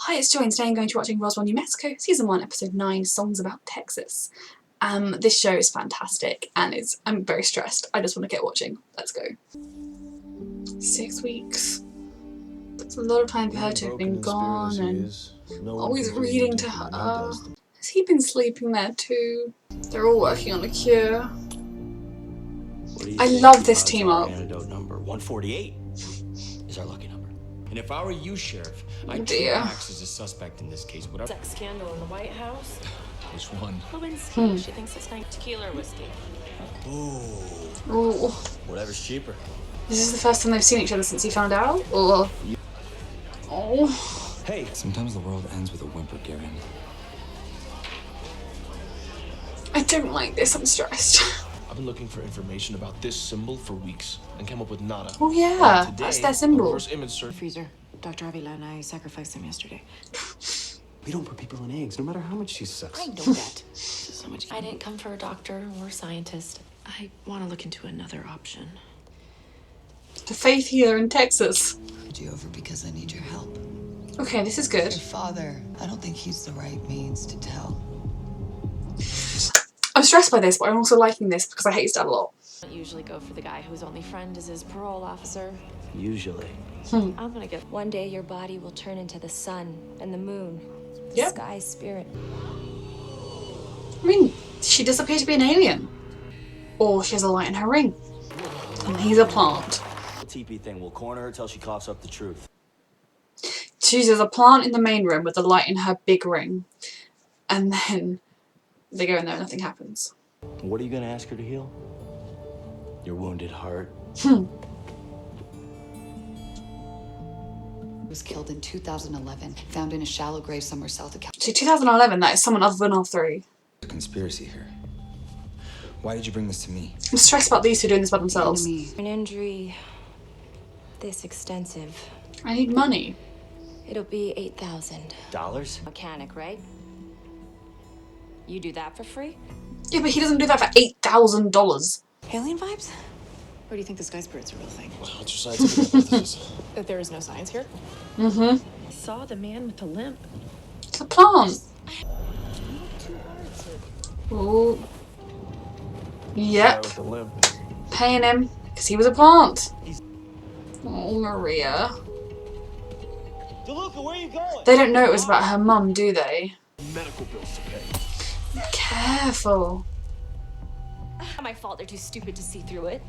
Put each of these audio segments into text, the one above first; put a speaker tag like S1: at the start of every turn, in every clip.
S1: Hi, it's Joy, and today I'm going to be watching Roswell, New Mexico, Season 1, Episode 9, Songs About Texas. This show is fantastic, and I'm very stressed. I just want to get watching. Let's go. 6 weeks. That's a lot of time for her to have been gone, and always reading to her. Has he been sleeping there too? They're all working on a cure. I love this team up.
S2: Antidote number 148 is our lucky number. And if I were you, Sheriff, I'd treat
S1: dear.
S2: Max as a suspect in this case. Whatever.
S3: Sex scandal in the White House.
S2: Which one?
S3: Lewinsky. She thinks it's like tequila or whiskey.
S1: Ooh.
S2: Whatever's cheaper.
S1: This is the first time they've seen each other since he found out? Or... Oh.
S2: Hey. Sometimes the world ends with a whimper, Garen.
S1: I don't like this. I'm stressed.
S4: I've been looking for information about this symbol for weeks and came up with nada.
S1: Oh yeah,
S4: Today,
S1: that's their symbol.
S4: a reverse image search.
S3: Freezer. Dr. Avila and I sacrificed him yesterday.
S2: We don't put people in eggs, no matter how much she sucks.
S3: I know that. So much. I didn't come for a doctor or a scientist. I want to look into another option.
S1: The faith healer in Texas.
S5: You over because I need your help.
S1: Okay, this is good.
S5: Your father, I don't think he's the right means to tell.
S1: I'm stressed by this, but I'm also liking this because I hate his dad a lot.
S3: I don't usually go for the guy whose only friend is his parole officer.
S2: Usually.
S3: I'm gonna get.
S6: One day your body will turn into the sun and the moon, the
S1: Yep.
S6: sky's spirit.
S1: I mean, she does appear to be an alien. Or she has a light in her ring. And he's a plant.
S2: The TP thing will corner her till she coughs up the truth.
S1: She's a plant in the main room with the light in her big ring. And then they go in there and nothing happens.
S2: What are you gonna ask her to heal? Your wounded heart.
S5: Was killed in 2011, found in a shallow grave somewhere south of California.
S1: So 2011, that is someone other than all three.
S7: A conspiracy here. Why did you bring this to me?
S1: I'm stressed about these two doing this by themselves.
S6: An injury this extensive,
S1: I need money.
S6: it'll be $8,000.
S2: Dollars?
S6: Mechanic, right? You do that for free?
S1: Yeah, but he doesn't do that for $8,000.
S3: Alien vibes? Or do you think the sky spirit's a real thing?
S4: What's your scientific hypothesis?
S3: That there is no science here?
S1: Mm-hmm.
S3: I saw the man with the limp.
S1: It's a plant. Ooh. Yep.
S4: With the limp.
S1: Paying him because he was a plant. Oh, Maria.
S2: DeLuca, where are you going?
S1: They don't know it was about her mum, do they?
S4: Medical bills to pay.
S1: Careful.
S6: Not my fault they're too stupid to see through it.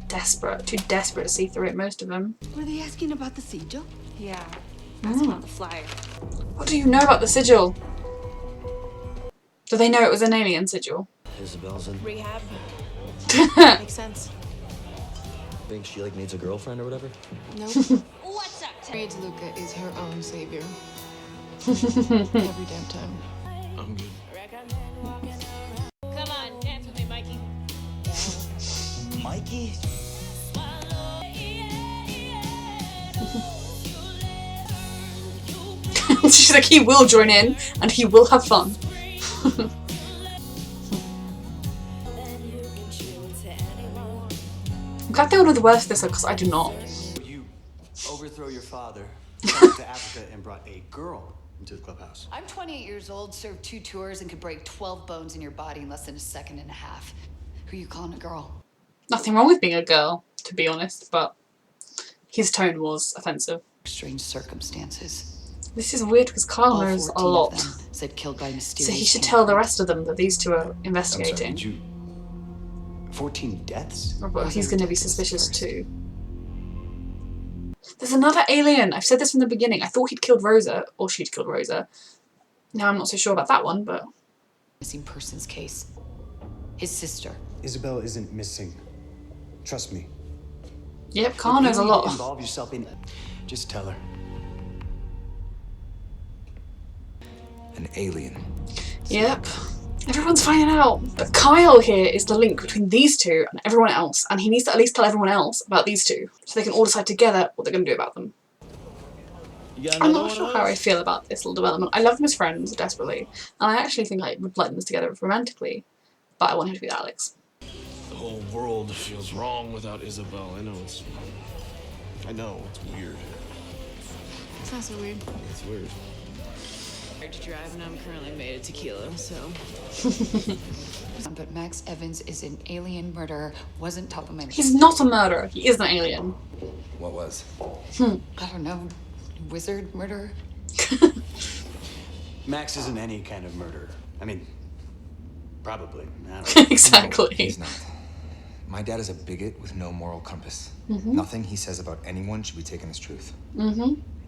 S1: Desperate. Too desperate to see through it, most of them.
S5: Were they asking about the sigil?
S6: Yeah, that's on the flyer.
S1: What do you know about the sigil? Do they know it was an alien sigil?
S2: Isabel's in.
S3: Rehab. Makes sense.
S2: Think she needs a girlfriend or whatever?
S3: No.
S6: What's up,
S3: Mary DeLuca is her own savior. Every damn time.
S4: I'm good.
S6: Come on, dance with me, Mikey.
S2: Mikey?
S1: She's like, he will join in and he will have fun. I'm glad they all know the words for this because I do not.
S8: You overthrow your father, went to Africa, and brought a girl into the clubhouse.
S5: I'm 28 years old, served 2 tours, and could break 12 bones in your body in less than a second and a half. Who you calling a girl?
S1: Nothing wrong with being a girl, to be honest, but his tone was offensive.
S5: Strange circumstances.
S1: This is weird because Kyle
S5: All
S1: knows a
S5: 14
S1: lot.
S5: of them said killed by
S1: So
S5: mysterious.
S1: he should tell the rest of them that these two are
S8: I'm
S1: investigating.
S8: sorry, did you... 14 deaths?
S1: But he's going to be suspicious too. There's another alien. I've said this from the beginning. I thought he'd killed Rosa, or she'd killed Rosa. Now I'm not so sure about that one, but...
S5: Missing persons case. His sister.
S8: Isabel isn't missing. Trust me.
S1: Yep, Kyle
S8: If
S1: knows
S8: you
S1: a
S8: need to
S1: lot.
S8: Involve yourself in... Just tell her.
S7: An alien.
S1: Yep. Everyone's finding out. But Kyle here is the link between these two and everyone else, and he needs to at least tell everyone else about these two, so they can all decide together what they're going to do about them. I'm not sure how I feel about this little development. I love them as friends, desperately, and I actually think I would like them together romantically, but I want him to be with Alex.
S4: The whole world feels wrong without Isabel. I know it's weird.
S3: It's not so weird.
S7: It's weird.
S3: To drive, and I'm currently made of tequila, so.
S5: But Max Evans is an alien murderer. Wasn't top of my list.
S1: He's not a murderer. He is an alien.
S7: What was?
S5: I don't know. Wizard murderer?
S8: Max isn't any kind of murderer. I mean, probably. I don't know.
S1: Exactly.
S7: He's not. My dad is a bigot with no moral compass. Nothing he says about anyone should be taken as truth.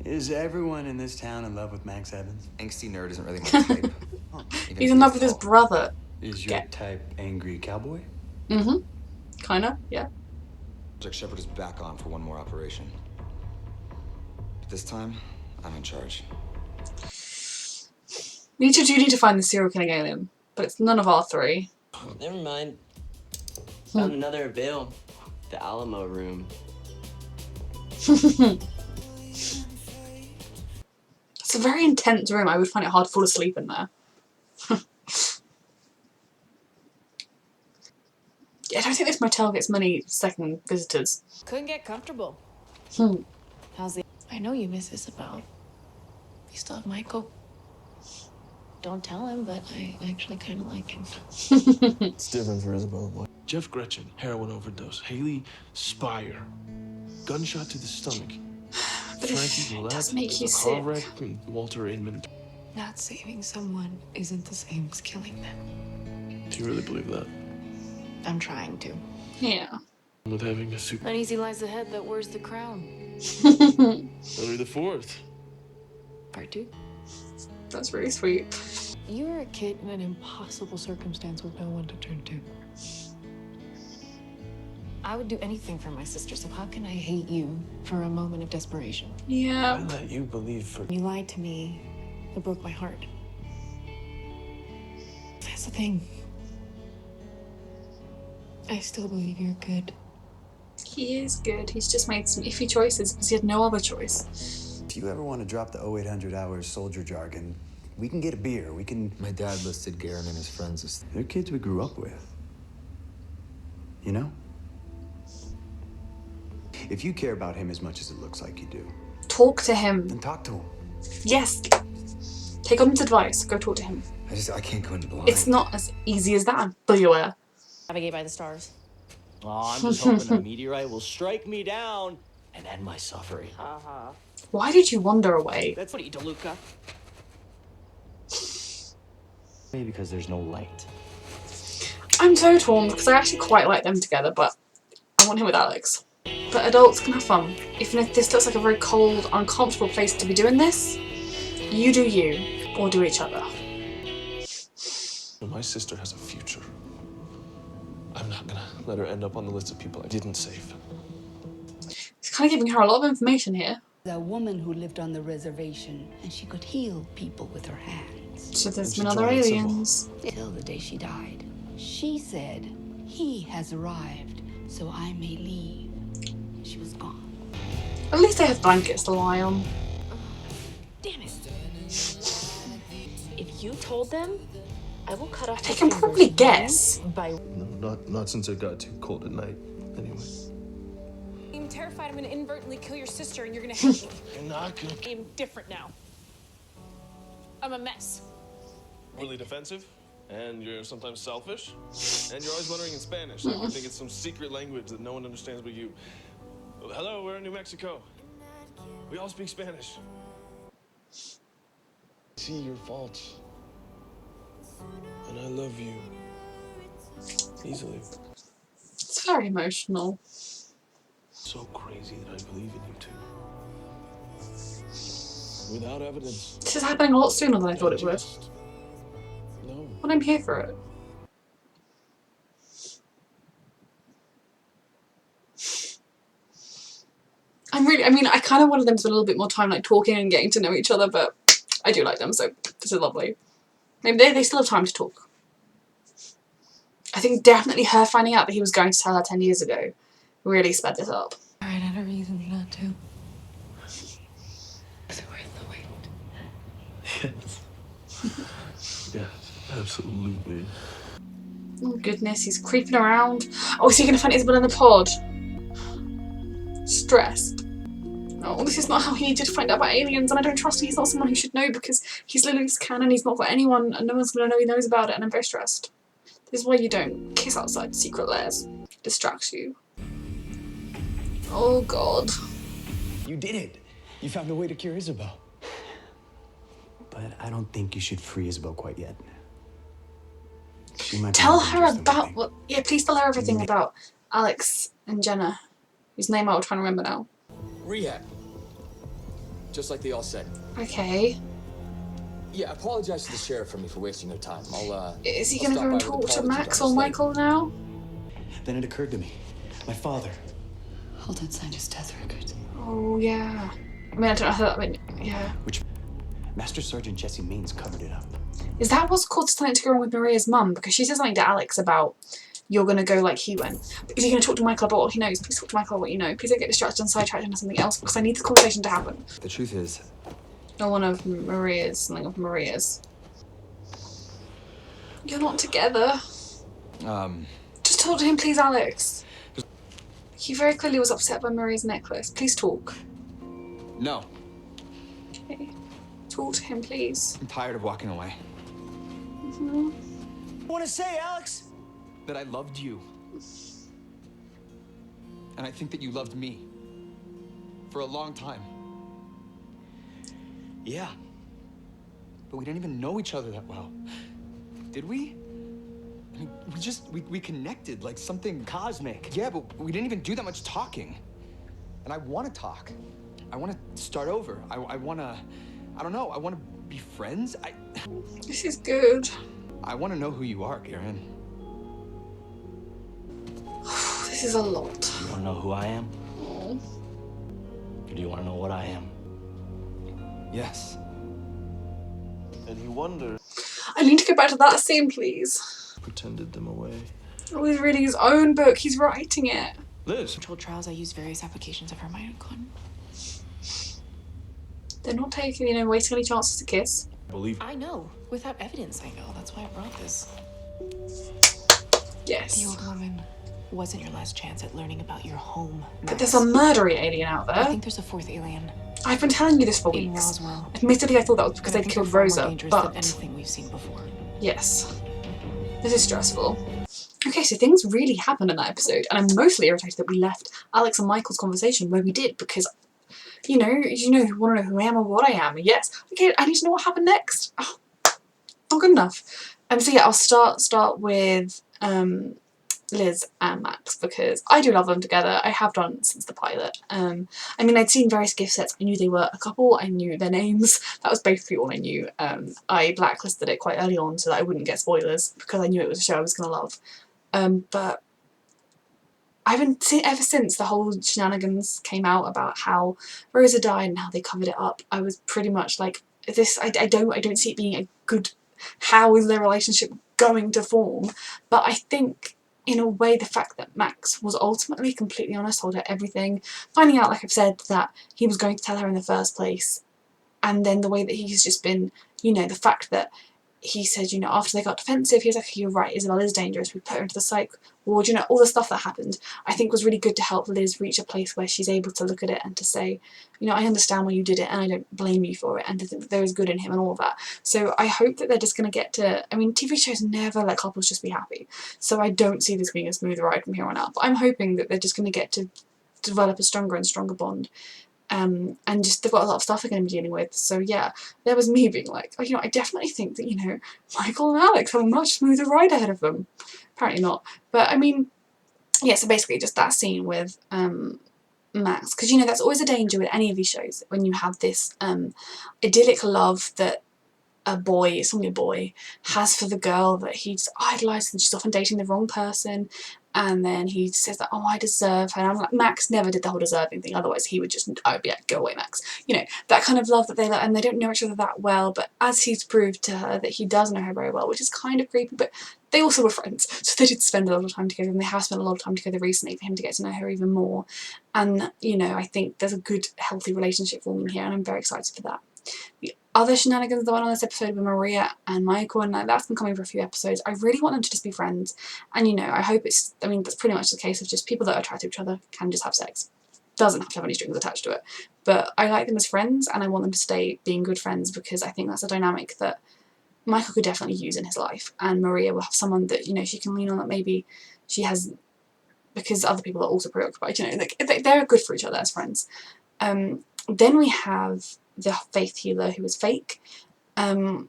S8: Is everyone in this town in love with Max Evans?
S7: Angsty nerd isn't really my type. Even
S1: He's
S7: if
S1: in
S7: he
S1: love
S7: is
S1: with his
S7: tall.
S1: brother.
S8: Is your
S1: Yeah.
S8: type angry cowboy?
S1: Kinda, yeah.
S7: Project Shepard is back on for one more operation. But this time, I'm in charge.
S1: We do need to find the serial killing alien, but it's none of our three.
S9: Never mind. Found another veil. The Alamo room.
S1: It's a very intense room. I would find it hard to fall asleep in there. I don't think this motel gets many second visitors.
S3: Couldn't get comfortable. How's the. I know you miss Isabel. You still have Michael. Don't tell him, but I actually kind of like him.
S4: It's different for Isabella, boy. Jeff Gretchen, heroin overdose. Haley Spire, gunshot to the stomach.
S1: But
S4: Frankie
S1: it
S4: Gillette,
S1: does make you
S4: a car
S1: sick.
S4: wreck, and Walter Inman.
S3: Not saving someone isn't the same as killing them.
S4: Do you really believe that?
S3: I'm trying to.
S1: Yeah.
S4: With having a super
S3: Uneasy lies the head that wears the crown.
S4: Henry the Fourth.
S3: Part 2.
S1: That's really sweet.
S3: You were a kid in an impossible circumstance with no one to turn to. I would do anything for my sister, so how can I hate you for a moment of desperation?
S4: I
S1: Yeah.
S4: let you believe for.
S3: You lied to me. It broke my heart. That's the thing. I still believe you're good.
S1: He is good. He's just made some iffy choices because he had no other choice.
S8: If you ever want to drop the 0800 hours soldier jargon, we can get a beer. We can.
S7: My dad listed Garen and his friends as...
S8: They're kids we grew up with. You know? If you care about him as much as it looks like you do,
S1: Talk to him.
S8: then talk to him.
S1: Yes. Take on his advice. Go talk to him.
S7: I can't go into blind.
S1: It's not as easy as that, but you are.
S3: Navigate by the stars.
S9: Oh, I'm just hoping a meteorite will strike me down and end my suffering.
S1: Why did you wander away?
S9: That's what you, DeLuca. Maybe because there's no light.
S1: I'm so torn because I actually quite like them together, but I want him with Alex. But adults can have fun. Even if this looks like a very cold, uncomfortable place to be doing this, you do you, or do each other.
S4: My sister has a future. I'm not gonna let her end up on the list of people I didn't save.
S1: He's kind of giving her a lot of information here.
S10: A woman who lived on the reservation, and she could heal people with her hands.
S1: So there's
S4: And she
S1: been other
S4: joined the symbol.
S1: aliens.
S10: Till the day she died. She said, "He has arrived, so I may leave." She was gone.
S1: At least they have blankets to lie on.
S3: Damn it. If you told them, I will cut off
S1: They
S3: your
S1: can
S3: fingers
S1: probably
S3: one
S1: guess.
S3: by
S4: No, not since it got too cold at night. Anyway.
S11: I'm terrified I'm gonna inadvertently kill your sister and you're gonna hate me.
S4: You're not gonna...
S11: I'm different now. I'm a mess.
S4: Really defensive, and you're sometimes selfish, and you're always muttering in Spanish. Like you think it's some secret language that no one understands but you. Hello, we're in New Mexico. We all speak Spanish. See your faults, and I love you easily.
S1: It's very emotional.
S4: So crazy that I believe in you too. Without evidence.
S1: This is happening a lot sooner than I thought it would.
S4: Just no.
S1: But I'm here for it. I kind of wanted them to spend a little bit more time like talking and getting to know each other, but I do like them, so this is lovely. Maybe they still have time to talk. I think definitely her finding out that he was going to tell her 10 years ago really sped this up.
S3: Alright, I had a reason not to. Is it worth the wait?
S4: Yes. Yes, absolutely.
S1: Oh goodness, he's creeping around. Oh, is he going to find Isabel in the pod? Stressed. Oh oh, this is not how he did find out about aliens, and I don't trust he's not someone who should know because he's Lily's canon, he's not got anyone, and no one's gonna know he knows about it, and I'm very stressed. This is why you don't kiss outside secret lairs. It distracts you. Oh god.
S8: You did it. You found a way to cure Isabel. But I don't think you should free Isabel quite yet. She might
S1: Tell her about what. Yeah, please tell her everything about Alex and Jenna, whose name I'm trying to remember now.
S12: Rehab. Just like they all said.
S1: Okay.
S12: Yeah, apologize to the sheriff for me for wasting their time.
S1: Is he gonna go and talk to Max or Michael now?
S8: Then it occurred to me. My father.
S5: Holden signed his death record.
S1: Oh yeah. I mean, I don't know how that. I mean, yeah.
S8: Which Master Sergeant Jesse Means covered it up.
S1: Is that what's caused something to go wrong with Maria's mum? Because she said something to Alex about you're gonna go like he went. Is he gonna talk to Michael about what he knows? Please talk to Michael about what you know. Please don't get distracted and sidetracked into something else because I need this conversation to happen.
S7: The truth is,
S1: Or one of Maria's, something of Maria's. You're not together. Just talk to him, please, Alex. He very clearly was upset by Maria's necklace. Please talk.
S7: no.
S1: Okay. Talk to him, please.
S7: I'm tired of walking away.
S1: Mm-hmm.
S8: I want to say, Alex,
S7: That I loved you. And I think that you loved me. For a long time.
S8: yeah.
S7: But we didn't even know each other that well. Did we? I mean, we connected like something
S8: Cosmic.
S7: Yeah, but we didn't even do that much talking. And I want to talk. I want to start over. I want to, I don't know, I want to be friends.
S1: This is good.
S7: I want to know who you are, Karen.
S1: This is a lot.
S9: You want to know who I am?
S1: Oh.
S9: Or do you want to know what I am?
S7: Yes.
S4: And he wondered.
S1: I need to go back to that scene, please.
S4: Pretended them away.
S1: Oh, he's reading his own book. He's writing it.
S4: Liz.
S3: Controlled trials, I used various applications of Hermione.
S1: They're not taking, wasting any chances to kiss.
S4: Believe.
S3: I know. Without evidence, I know. That's why I brought this.
S1: Yes.
S3: The old woman wasn't your last chance at learning about your home.
S1: But there's a murdery alien out
S3: I
S1: there.
S3: think there's a fourth alien
S1: I've been telling you this for
S3: in
S1: weeks.
S3: Roswell.
S1: Admittedly, I thought that was because
S3: But I
S1: they'd
S3: think
S1: killed
S3: they're far more
S1: Rosa,
S3: dangerous than
S1: but
S3: anything we've seen before.
S1: yes. This is stressful. Okay, so things really happened in that episode, and I'm mostly irritated that we left Alex and Michael's conversation where we did, because, you want to know who I am or what I am. Yes. Okay, I need to know what happened next. Oh, not good enough. So yeah, I'll start with Liz and Max, because I do love them together. I have done since the pilot. I mean, I'd seen various gift sets. I knew they were a couple. I knew their names. That was basically all I knew. I blacklisted it quite early on so that I wouldn't get spoilers, because I knew it was a show I was going to love. But I've been seeing ever since the whole shenanigans came out about how Rosa died and how they covered it up. I was pretty much like, this. I don't see it being a good. How is their relationship going to form? But I think, in a way, the fact that Max was ultimately completely honest, told her everything, finding out, like I've said, that he was going to tell her in the first place, and then the way that he's just been, the fact that he said, after they got defensive, he was like, you're right, Isabel is dangerous, we put her into the psych ward, all the stuff that happened, I think was really good to help Liz reach a place where she's able to look at it and to say, I understand why you did it and I don't blame you for it, and to think that there is good in him and all of that. So I hope that they're just going to get to, TV shows never let couples just be happy, so I don't see this being a smooth ride from here on out, but I'm hoping that they're just going to get to develop a stronger and stronger bond. And just they've got a lot of stuff they're going to be dealing with. So yeah, there was me being like, I definitely think that, Michael and Alex have a much smoother ride ahead of them. Apparently not. But I mean, yeah, so basically just that scene with Max, because that's always a danger with any of these shows, when you have this idyllic love that a boy has for the girl that he's idolized, and she's often dating the wrong person, and then he says that, I deserve her, and I'm like, Max never did the whole deserving thing, otherwise he would just, I would be like, go away, Max. That kind of love that they, and they don't know each other that well, but as he's proved to her that he does know her very well, which is kind of creepy, but they also were friends, so they did spend a lot of time together, and they have spent a lot of time together recently for him to get to know her even more, and, I think there's a good, healthy relationship forming here, and I'm very excited for that. The other shenanigans that went on this episode with Maria and Michael, and that's been coming for a few episodes. I really want them to just be friends, and I hope that's pretty much the case of just people that are attracted to each other can just have sex. doesn't have to have any strings attached to it. But I like them as friends, and I want them to stay being good friends, because I think that's a dynamic that Michael could definitely use in his life, and Maria will have someone that, you know, she can lean on, that maybe she has, because other people are also preoccupied, you know, like, they're good for each other as friends. Then we have the faith healer, who was fake, and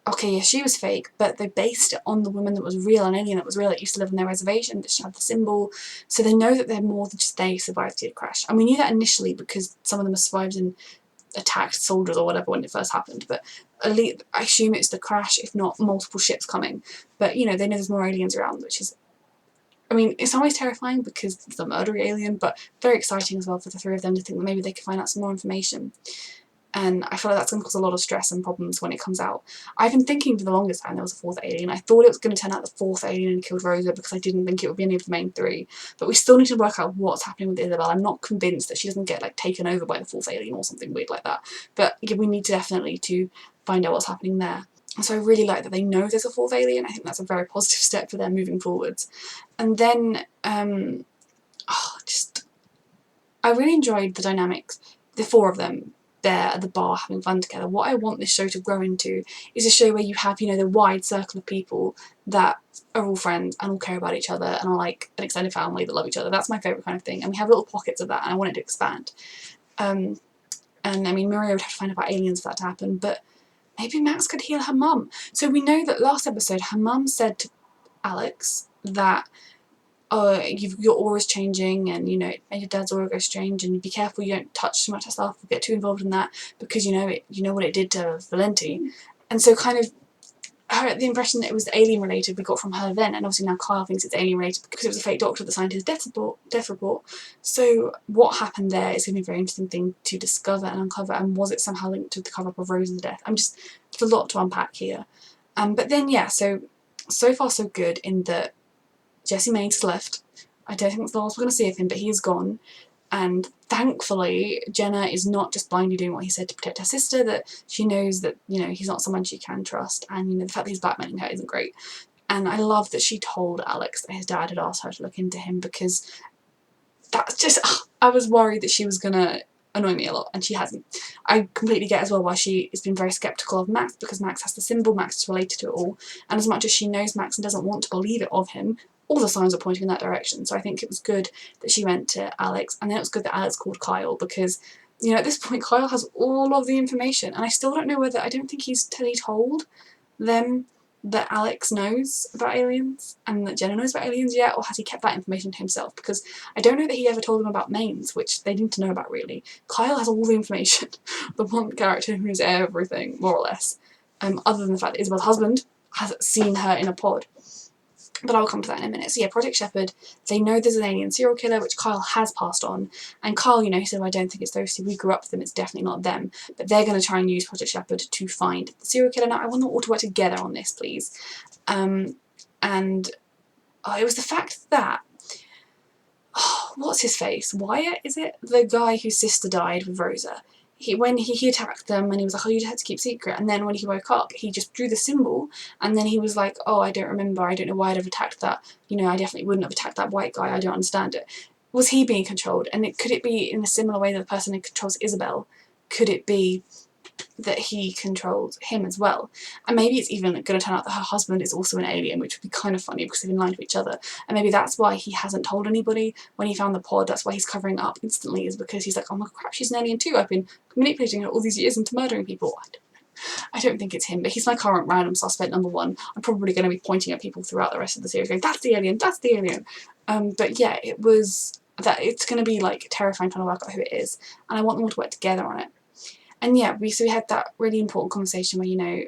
S1: okay, yeah, she was fake, but they based it on the woman that was real, an alien that was real, that used to live on their reservation, that she had the symbol, so they know that they're more than just they survived the crash. And we knew that initially because some of them survived and attacked soldiers or whatever when it first happened, but at least I assume it's the crash, if not multiple ships coming. But, you know, they know there's more aliens around, which is, I mean, it's always terrifying because it's a murdery alien, but very exciting as well for the three of them to think that maybe they could find out some more information. And I feel like that's going to cause a lot of stress and problems when it comes out. I've been thinking for the longest time there was a fourth alien. I thought it was going to turn out the fourth alien killed Rosa, because I didn't think it would be any of the main three. But we still need to work out what's happening with Isabel. I'm not convinced that she doesn't get like taken over by the fourth alien or something weird like that. But yeah, we need to definitely to find out what's happening there. So I really like that they know there's a fourth alien. I think that's a very positive step for them moving forwards. And then, I really enjoyed the dynamics, the four of them there at the bar having fun together. What I want this show to grow into is a show where you have, you know, the wide circle of people that are all friends and all care about each other and are like an extended family that love each other. That's my favourite kind of thing, and we have little pockets of that, and I want it to expand. And I mean, Maria would have to find out about aliens for that to happen, but maybe Max could heal her mum. So we know that last episode her mum said to Alex that, oh, your aura's changing, and, you know, it made your dad's aura go strange, and be careful you don't touch too much of stuff or get too involved in that, because you know what it did to Valenti. And so kind of the impression that it was alien related we got from her then, and obviously now Kyle thinks it's alien related because it was a fake doctor that signed his death report. So what happened there is going to be a very interesting thing to discover and uncover, and was it somehow linked to the cover-up of Rose's death? There's a lot to unpack here. But then yeah, so far so good in that Jesse Maines left. I don't think that's the last we're going to see of him, but he is gone. And thankfully, Jenna is not just blindly doing what he said to protect her sister, that she knows that, you know, he's not someone she can trust, and, you know, the fact that he's blackmailing her isn't great. And I love that she told Alex that his dad had asked her to look into him, because that's just, I was worried that she was going to annoy me a lot, and she hasn't. I completely get as well why she has been very sceptical of Max, because Max has the symbol, Max is related to it all, and as much as she knows Max and doesn't want to believe it of him, all the signs are pointing in that direction. So I think it was good that she went to Alex, and then it was good that Alex called Kyle, because, you know, at this point Kyle has all of the information, and I still don't know whether, I don't think he's told them that Alex knows about aliens and that Jenna knows about aliens yet, or has he kept that information to himself? Because I don't know that he ever told them about Maines, which they need to know about really. Kyle has all the information, the one character who knows everything, more or less, other than the fact that Isabel's husband has seen her in a pod. But I'll come to that in a minute. So yeah, Project Shepherd, they know there's an alien serial killer, which Kyle has passed on. And Kyle, you know, he said, well, I don't think it's those two. We grew up with them. It's definitely not them. But they're going to try and use Project Shepherd to find the serial killer. Now, I want them all to work together on this, please. And it was the fact that, what's his face? Wyatt, is it? The guy whose sister died with Rosa. When he attacked them, and he was like, oh, you had to keep secret. And then when he woke up, he just drew the symbol, and then he was like, oh, I don't remember, I don't know why I'd have attacked that. You know, I definitely wouldn't have attacked that white guy, I don't understand it. Was he being controlled? And could it be in a similar way that the person who controls Isabel? Could it be that he controls him as well? And maybe it's even going to turn out that her husband is also an alien, which would be kind of funny because they've been lying to each other. And maybe that's why he hasn't told anybody when he found the pod. That's why he's covering up instantly, is because he's like, oh my crap, she's an alien too. I've been manipulating her all these years into murdering people. I don't think it's him, but he's my current random suspect number one. I'm probably going to be pointing at people throughout the rest of the series going, that's the alien, that's the alien. But yeah, it's going to be like terrifying trying to work out who it is, and I want them all to work together on it. And yeah, we had that really important conversation where, you know,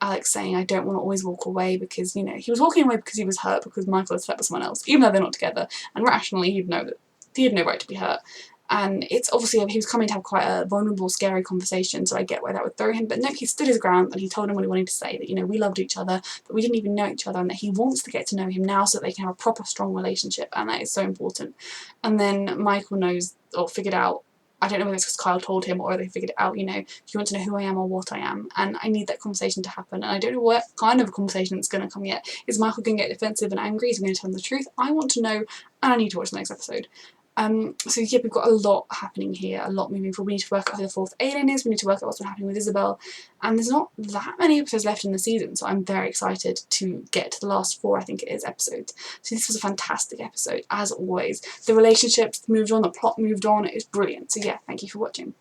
S1: Alex saying, I don't want to always walk away, because, you know, he was walking away because he was hurt because Michael had slept with someone else, even though they're not together, and rationally he'd know that he had no right to be hurt. And it's obviously, he was coming to have quite a vulnerable, scary conversation, so I get where that would throw him. But no, he stood his ground, and he told him what he wanted to say, that, you know, we loved each other, but we didn't even know each other, and that he wants to get to know him now so that they can have a proper, strong relationship, and that is so important. And then Michael knows, or figured out, I don't know whether it's because Kyle told him or they figured it out, you know, do you want to know who I am or what I am? And I need that conversation to happen, and I don't know what kind of a conversation it's going to come yet. Is Michael going to get defensive and angry? Is he going to tell him the truth? I want to know, and I need to watch the next episode. So yeah, we've got a lot happening here, a lot moving forward. We need to work out who the fourth alien is, we need to work out what's been happening with Isabel, and there's not that many episodes left in the season, so I'm very excited to get to the last 4, I think it is, episodes. So this was a fantastic episode, as always. The relationships moved on, the plot moved on, it was brilliant. So yeah, thank you for watching.